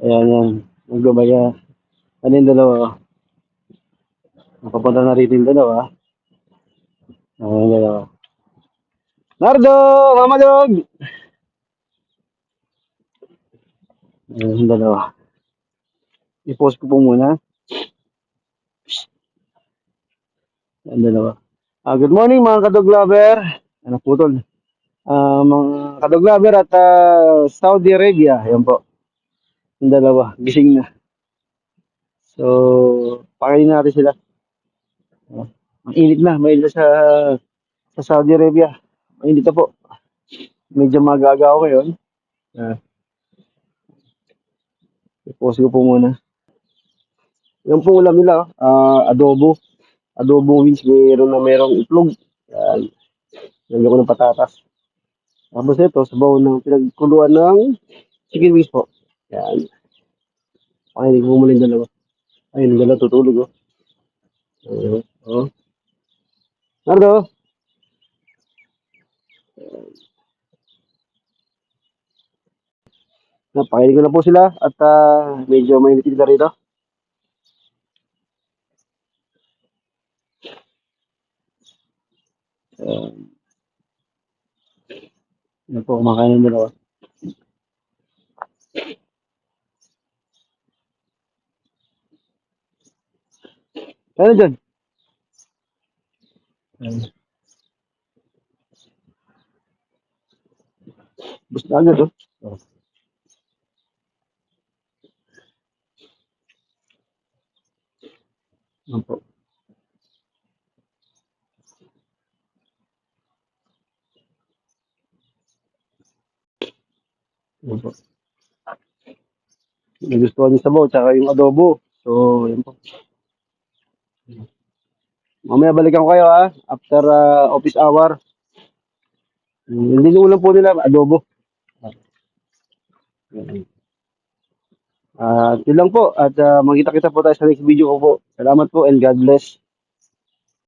Ayan, yan. Naglubaya. Ano yung dalawa? Napapunta na rito yung dalawa. Ayan yung dalawa. Nardo! Mama Dog! Ayan yung dalawa. I-post ko po muna. Ayan yung dalawa. Good morning mga kadog lover. Ano putol? Mga kadog lover at Saudi Arabia. Ayan po. Yung dalawa. Gising na. So, pakainin natin sila. Ang init na. May sa Saudi Arabia. Mainit na po. Medyo magaga ako ngayon. I-post ko po muna. Yung po ulam nila, adobo. Adobo wings, merong itlog. Yan. Lagyan ko ng patatas. Tapos ito, sabaw ng pinagkuluan ng chicken wings po. Yan. Pakainin ko muna yung dalawa. Ayun, yung dalawa tutulog oh. Oh. Nardo! Napakainin ko na po sila at medyo mainit na rito. Yan po, kumakain ng dalawa. Ano dyan? Bus na agad oh. Yan po. Yan po. Nagustuhan yung sabaw, tsaka yung adobo. So, yan po. Mamaya balikan ko kayo ha, after office hour. Yung dinuulam po nila, adobo. Yun lang po at magkita-kita po tayo sa next video ko po. Salamat po and God bless.